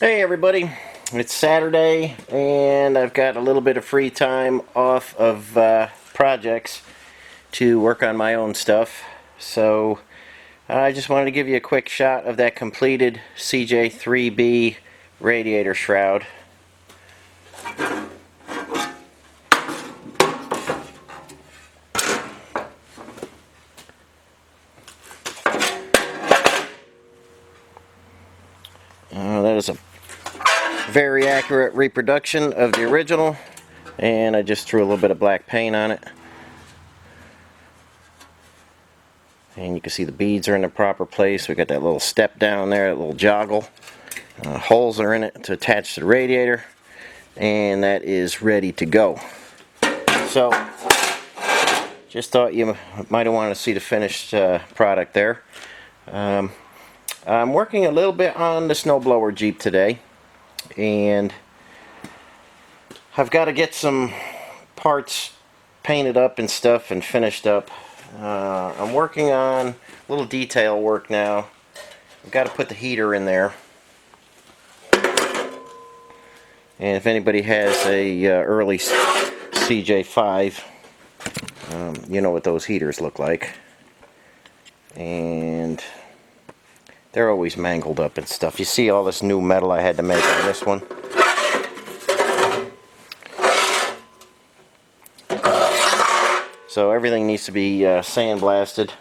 Hey everybody, it's Saturday and I've got a little bit of free time off of projects to work on my own stuff. So I just wanted to give you a quick shot of that completed CJ3B radiator shroud. That is a very accurate reproduction of the original, and I just threw a little bit of black paint on it. And you can see the beads are in the proper place. We got that little step down there, that little joggle. Holes are in it to attach to the radiator, and that is ready to go. So, just thought you might have wanted to see the finished product there. I'm working a little bit on the snowblower Jeep today, and I've got to get some parts painted up and stuff and finished up. I'm working on a little detail work now. I've got to put the heater in there. And if anybody has a early CJ5, you know what those heaters look like. And they're always mangled up and stuff. You see all this new metal I had to make on this one. So everything needs to be sandblasted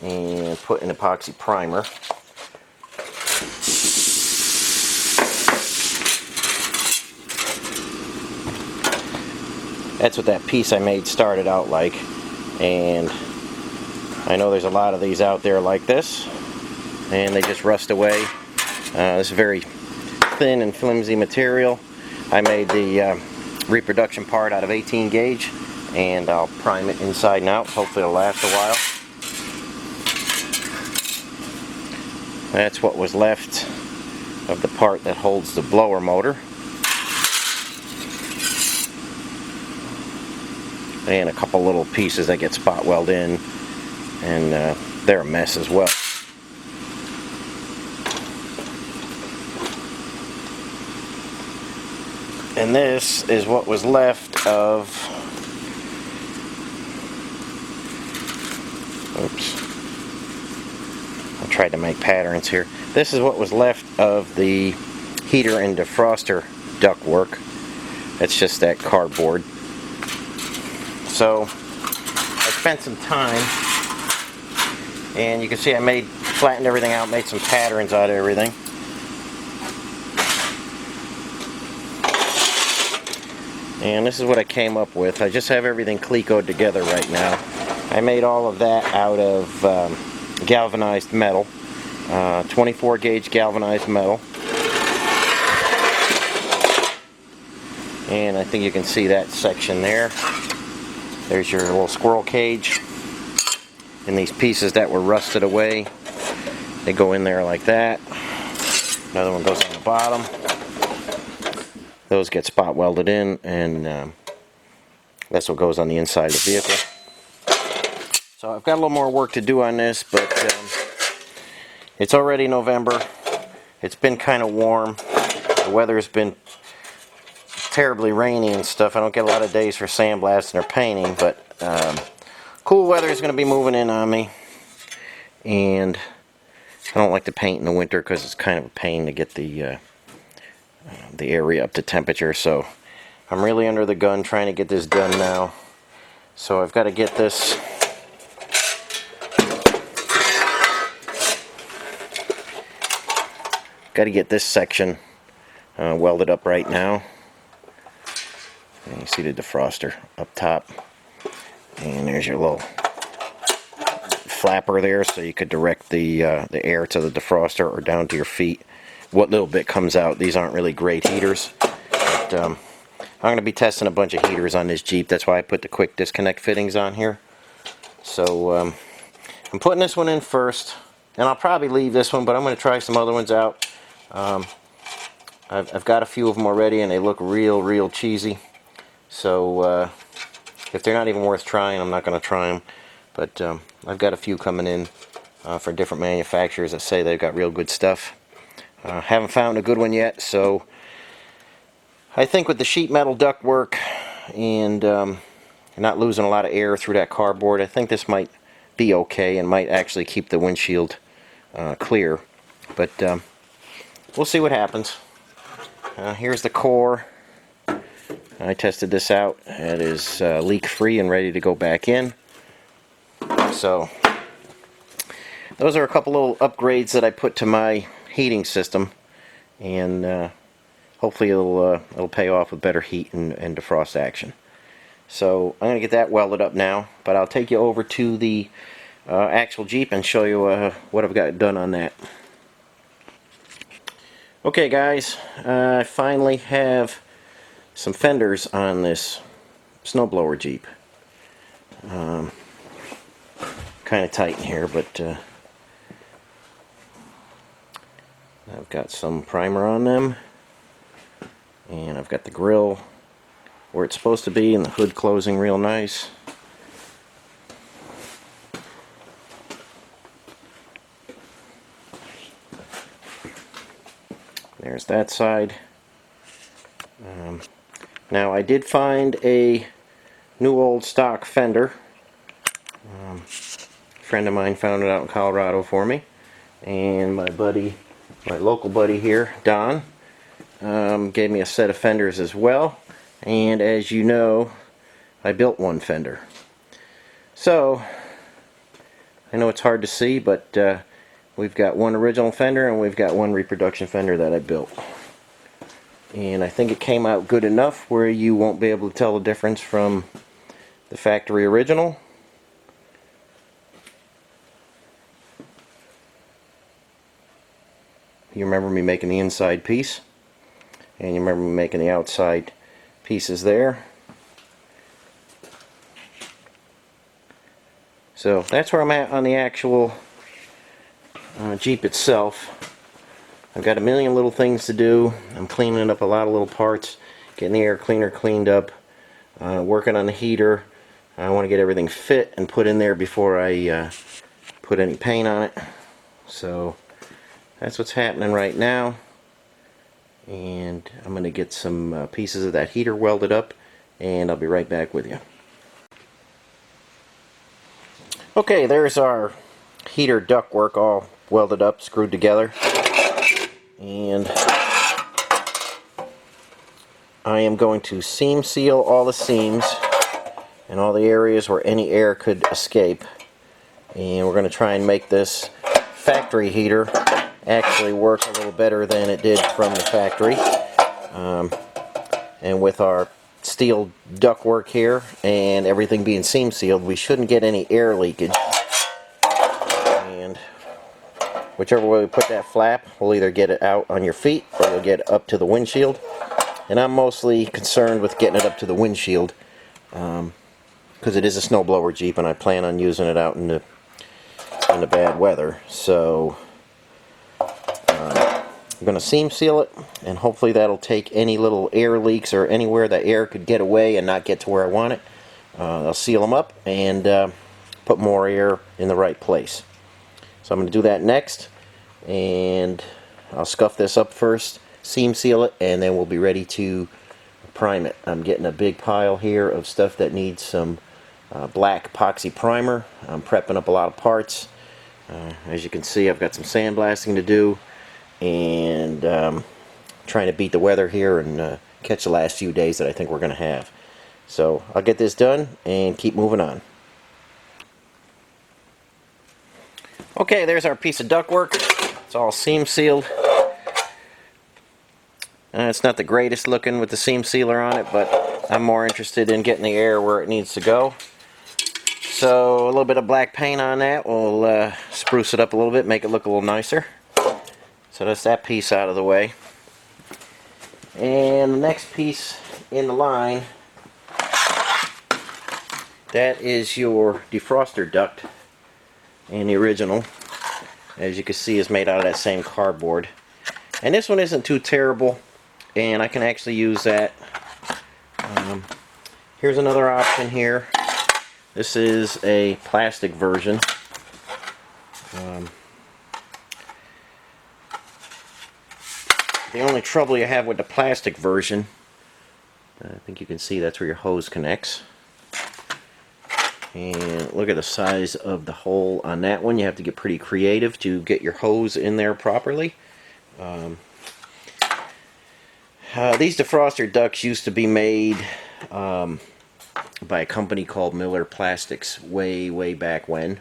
and put in epoxy primer. That's what that piece I made started out like, and I know there's a lot of these out there like this, and they just rust away. This is very thin and flimsy material. I made the reproduction part out of 18 gauge, and I'll prime it inside and out. Hopefully it'll last a while. That's what was left of the part that holds the blower motor. And a couple little pieces that get spot welded in, and they're a mess as well. And this is what was left of, oops, I tried to make patterns here. This is what was left of the heater and defroster ductwork. It's just that cardboard. So I spent some time, and you can see I flattened everything out, made some patterns out of everything. And this is what I came up with. I just have everything Clecoed together right now. I made all of that out of galvanized metal, 24 gauge galvanized metal. And I think you can see that section there. There's your little squirrel cage. And these pieces that were rusted away, they go in there like that. Another one goes on the bottom. Those get spot welded in, and that's what goes on the inside of the vehicle. So I've got a little more work to do on this, but it's already November. It's been kind of warm. The weather's been terribly rainy and stuff. I don't get a lot of days for sandblasting or painting, but cool weather is going to be moving in on me, and I don't like to paint in the winter because it's kind of a pain to get the area up to temperature. So I'm really under the gun trying to get this done now. So I've got to get this section welded up right now. And you see the defroster up top, and there's your little flapper there, so you could direct the air to the defroster or down to your feet. What little bit comes out, these aren't really great heaters, but I'm going to be testing a bunch of heaters on this Jeep. That's why I put the quick disconnect fittings on here. So I'm putting this one in first, and I'll probably leave this one, but I'm going to try some other ones out. I've got a few of them already, and they look real cheesy. So if they're not even worth trying, I'm not going to try them. But I've got a few coming in for different manufacturers that say they've got real good stuff. Haven't found a good one yet, so I think with the sheet metal ductwork and not losing a lot of air through that cardboard, I think this might be okay and might actually keep the windshield clear. But we'll see what happens. Here's the core. I tested this out. It is leak free and ready to go back in. So those are a couple little upgrades that I put to my heating system, and hopefully it'll pay off with better heat and defrost action. So I'm going to get that welded up now, but I'll take you over to the actual Jeep and show you what I've got done on that. Okay guys, I finally have some fenders on this snowblower Jeep. Kind of tight in here, but I've got some primer on them, and I've got the grill where it's supposed to be and the hood closing real nice. There's that side. Now I did find a new old stock fender. A friend of mine found it out in Colorado for me, and my local buddy here, Don, gave me a set of fenders as well. And as you know, I built one fender. So I know it's hard to see, but we've got one original fender and we've got one reproduction fender that I built. And I think it came out good enough where you won't be able to tell the difference from the factory original. You remember me making the inside piece, and you remember me making the outside pieces there. So that's where I'm at on the actual Jeep itself. I've got a million little things to do. I'm cleaning up a lot of little parts, getting the air cleaner cleaned up, working on the heater. I want to get everything fit and put in there before I put any paint on it. So that's what's happening right now. And I'm going to get some pieces of that heater welded up, and I'll be right back with you. Okay, there's our heater ductwork all welded up, screwed together. And I am going to seam seal all the seams and all the areas where any air could escape. And we're going to try and make this factory heater actually work a little better than it did from the factory. And with our steel ductwork here and everything being seam sealed, we shouldn't get any air leakage. And whichever way we put that flap, we'll either get it out on your feet or we'll get it up to the windshield. And I'm mostly concerned with getting it up to the windshield because it is a snowblower Jeep and I plan on using it out in the bad weather. So I'm going to seam seal it, and hopefully that'll take any little air leaks or anywhere that air could get away and not get to where I want it. I'll seal them up and put more air in the right place. So I'm going to do that next, and I'll scuff this up first, seam seal it, and then we'll be ready to prime it. I'm getting a big pile here of stuff that needs some black epoxy primer. I'm prepping up a lot of parts. As you can see, I've got some sandblasting to do, and trying to beat the weather here and catch the last few days that I think we're going to have. So I'll get this done and keep moving on. Okay, there's our piece of ductwork. It's all seam sealed. It's not the greatest looking with the seam sealer on it, but I'm more interested in getting the air where it needs to go. So a little bit of black paint on that will spruce it up a little bit, make it look a little nicer. So that's that piece out of the way. And the next piece in the line, that is your defroster duct. And the original, as you can see, is made out of that same cardboard. And this one isn't too terrible, and I can actually use that. Here's another option here. This is a plastic version. The only trouble you have with the plastic version, I think you can see that's where your hose connects. And look at the size of the hole on that one. You have to get pretty creative to get your hose in there properly. These defroster ducts used to be made by a company called Miller Plastics way back when.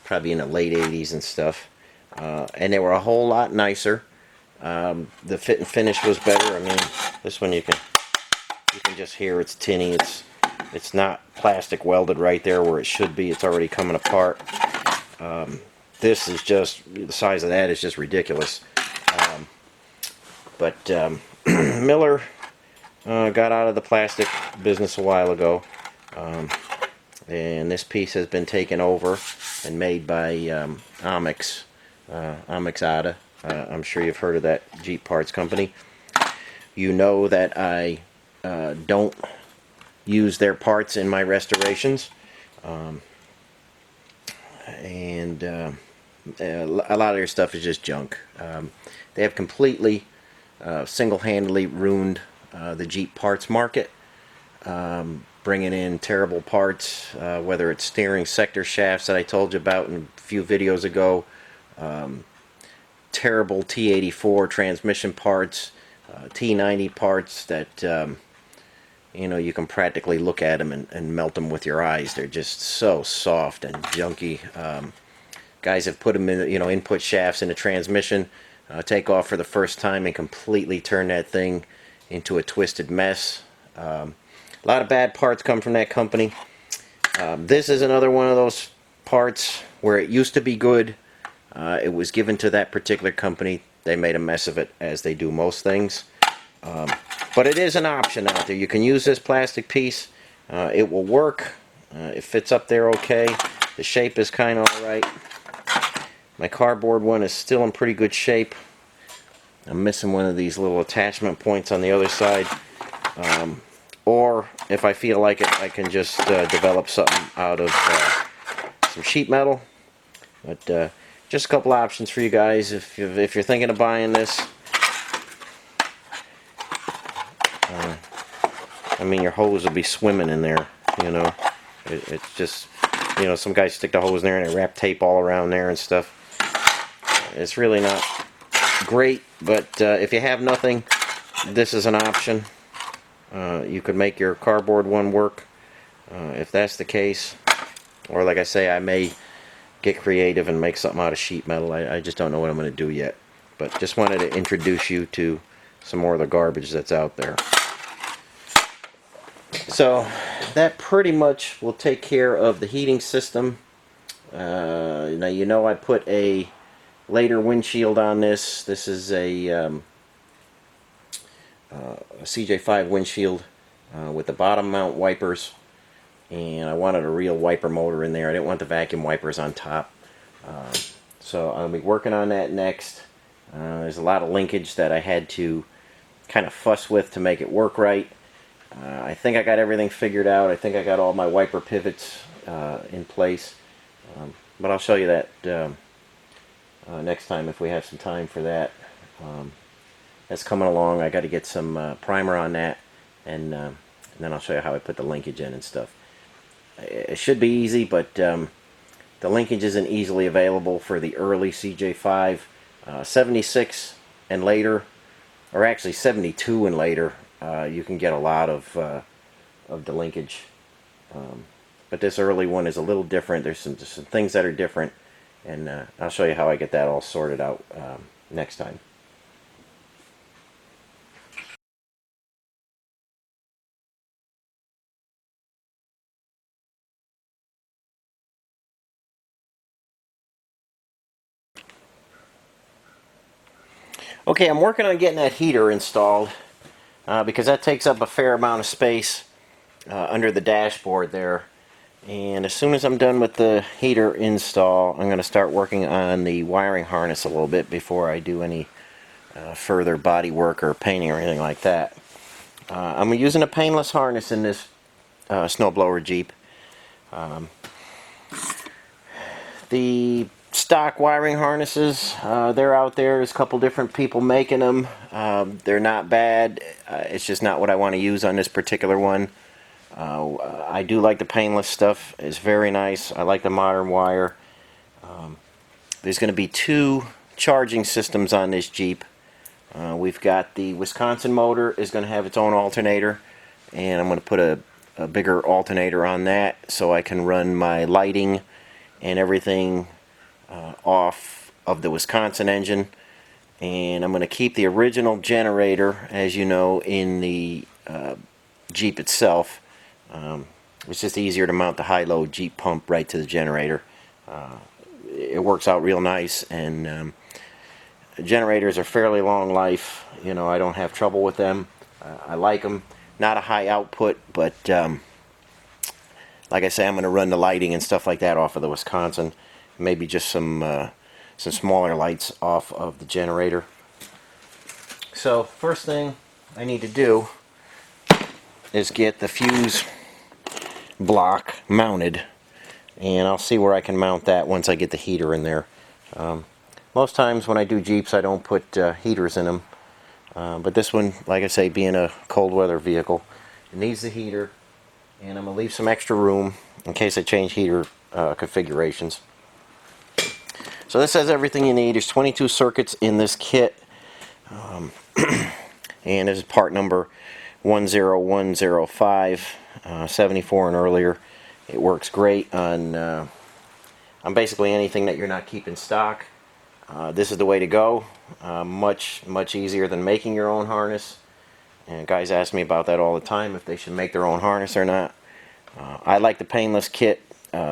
Probably in the late 80s and stuff. And they were a whole lot nicer. The fit and finish was better. I mean, this one you can just hear it's tinny. It's not plastic welded right there where it should be. It's already coming apart. This is just, the size of that is just ridiculous. But Miller got out of the plastic business a while ago. And this piece has been taken over and made by Amix Ada. I'm sure you've heard of that Jeep parts company. You know that I don't use their parts in my restorations. And a lot of their stuff is just junk. They have completely single-handedly ruined the Jeep parts market, bringing in terrible parts, whether it's steering sector shafts that I told you about in a few videos ago, terrible T84 transmission parts, T90 parts that you know, you can practically look at them and melt them with your eyes. They're just so soft and junky. Guys have put them in, you know, input shafts in a transmission, take off for the first time and completely turn that thing into a twisted mess. A lot of bad parts come from that company. This is another one of those parts where it used to be good. It was given to that particular company. They made a mess of it, as they do most things. But it is an option out there. You can use this plastic piece. It will work. It fits up there okay. The shape is kind of alright. My cardboard one is still in pretty good shape. I'm missing one of these little attachment points on the other side. Or if I feel like it, I can just develop something out of some sheet metal. But just a couple options for you guys if you're thinking of buying this. I mean, your hose will be swimming in there, you know. It's just, you know, some guys stick the hose in there and they wrap tape all around there and stuff. It's really not great, but if you have nothing, this is an option. You could make your cardboard one work if that's the case. Or like I say, I may get creative and make something out of sheet metal. I just don't know what I'm going to do yet. But just wanted to introduce you to some more of the garbage that's out there. So that pretty much will take care of the heating system. Now you know I put a later windshield on this. This is a CJ5 windshield with the bottom mount wipers, and I wanted a real wiper motor in there. I didn't want the vacuum wipers on top. So I'll be working on that next. There's a lot of linkage that I had to kind of fuss with to make it work right. I think I got everything figured out. I think I got all my wiper pivots in place. But I'll show you that next time if we have some time for that. That's coming along. I got to get some primer on that, and then I'll show you how I put the linkage in and stuff. It should be easy, but the linkage isn't easily available for the early CJ5. 76 and later, or actually 72 and later, you can get a lot of the linkage. But this early one is a little different. There's some things that are different, and I'll show you how I get that all sorted out next time. Okay, I'm working on getting that heater installed because that takes up a fair amount of space under the dashboard there. And as soon as I'm done with the heater install, I'm going to start working on the wiring harness a little bit before I do any further body work or painting or anything like that. I'm using a painless harness in this snowblower Jeep. The stock wiring harnesses. They're out there. There's a couple different people making them. They're not bad. It's just not what I want to use on this particular one. I do like the painless stuff. It's very nice. I like the modern wire. There's going to be two charging systems on this Jeep. We've got the Wisconsin motor is going to have its own alternator, and I'm going to put a bigger alternator on that so I can run my lighting and everything off of the Wisconsin engine. And I'm going to keep the original generator, as you know, in the Jeep itself. It's just easier to mount the high-low Jeep pump right to the generator. It works out real nice, and generators are fairly long life. You know, I don't have trouble with them. I like them. Not a high output, but like I say, I'm going to run the lighting and stuff like that off of the Wisconsin. Maybe just some smaller lights off of the generator. So first thing I need to do is get the fuse block mounted, and I'll see where I can mount that once I get the heater in there. Most times when I do Jeeps I don't put heaters in them, but this one, like I say, being a cold weather vehicle, it needs the heater, and I'm going to leave some extra room in case I change heater configurations. So this has everything you need. There's 22 circuits in this kit, and this is part number 10105, 74 and earlier. It works great on basically anything that you're not keeping stock. This is the way to go. Much easier than making your own harness. And guys ask me about that all the time, if they should make their own harness or not. I like the painless kit.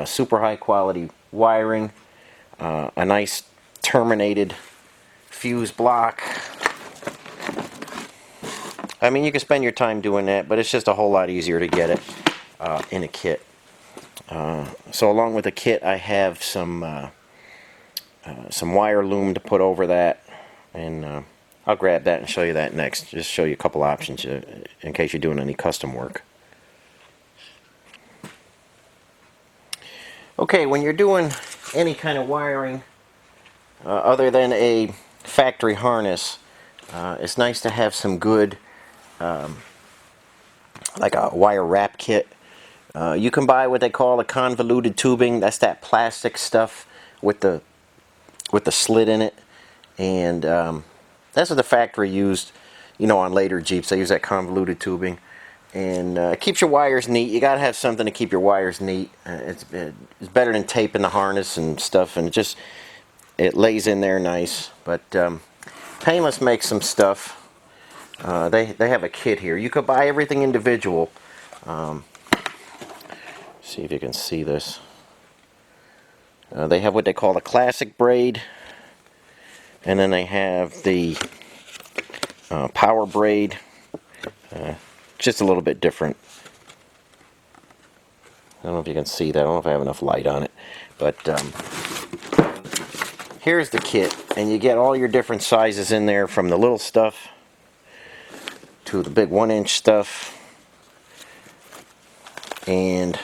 Super high quality wiring. A nice terminated fuse block. I mean, you can spend your time doing that, but it's just a whole lot easier to get it in a kit. So along with the kit, I have some wire loom to put over that, and I'll grab that and show you that next. Just show you a couple options in case you're doing any custom work. Okay, when you're doing any kind of wiring other than a factory harness, it's nice to have some good like a wire wrap kit. You can buy what they call a convoluted tubing. That's that plastic stuff with the slit in it, and that's what the factory used, you know, on later Jeeps. They use that convoluted tubing, and it keeps your wires neat. You gotta have something to keep your wires neat. It's better than taping the harness and stuff, and it lays in there nice. But Painless makes some stuff. They have a kit here. You could buy everything individual. See if you can see this. They have what they call the classic braid, and then they have the power braid. Just a little bit different. I don't know if you can see that. I don't know if I have enough light on it, but here's the kit, and you get all your different sizes in there, from the little stuff to the big 1-inch stuff. And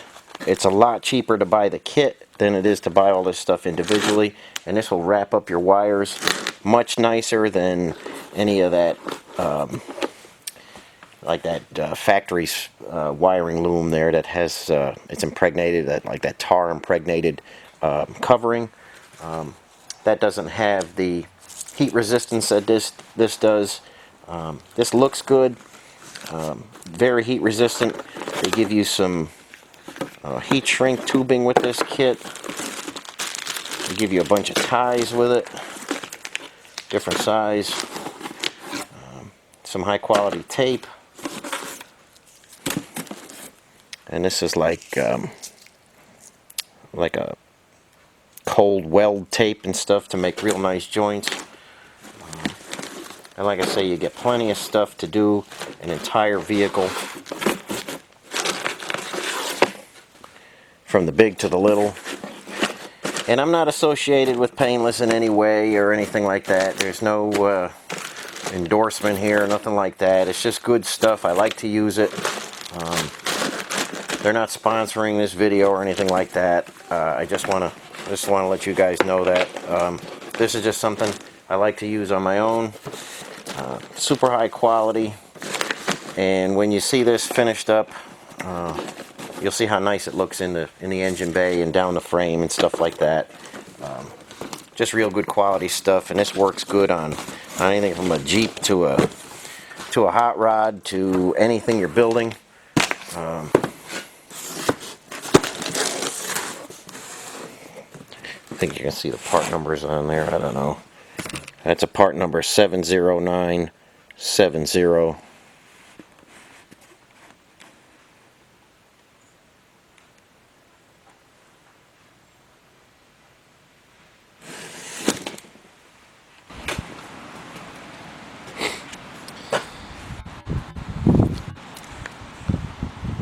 it's a lot cheaper to buy the kit than it is to buy all this stuff individually, and this will wrap up your wires much nicer than any of that like that factory's wiring loom there that has it's impregnated, that tar impregnated covering. That doesn't have the heat resistance that this does. This looks good, very heat resistant. They give you some heat shrink tubing with this kit. They give you a bunch of ties with it, different size, some high quality tape, and this is like a cold weld tape and stuff to make real nice joints. And like I say, you get plenty of stuff to do an entire vehicle, from the big to the little. And I'm not associated with Painless in any way or anything like that. There's no endorsement here, nothing like that. It's just good stuff. I like to use it. They're not sponsoring this video or anything like that. I just want to Just want to let you guys know that this is just something I like to use on my own. Super high quality, and when you see this finished up, you'll see how nice it looks in the engine bay and down the frame and stuff like that. Just real good quality stuff, and this works good on anything from a Jeep to a hot rod to anything you're building. I think you can see the part numbers on there. I don't know. That's a part number 70970.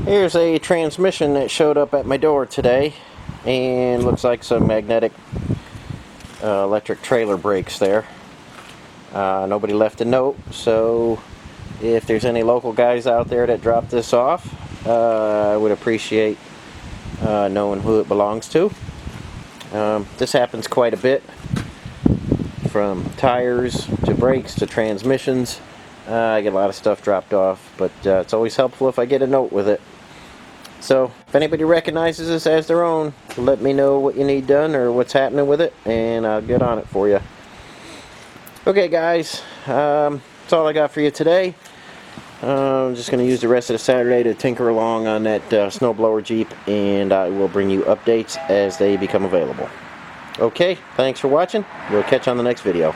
Here's a transmission that showed up at my door today, and looks like some magnetic electric trailer brakes there. Nobody left a note, so if there's any local guys out there that dropped this off, I would appreciate knowing who it belongs to. This happens quite a bit, from tires to brakes to transmissions. I get a lot of stuff dropped off, but it's always helpful if I get a note with it. So if anybody recognizes this as their own, let me know what you need done or what's happening with it, and I'll get on it for you. Okay guys, that's all I got for you today. I'm just going to use the rest of the Saturday to tinker along on that snowblower Jeep, and I will bring you updates as they become available. Okay, thanks for watching. We'll catch you on the next video.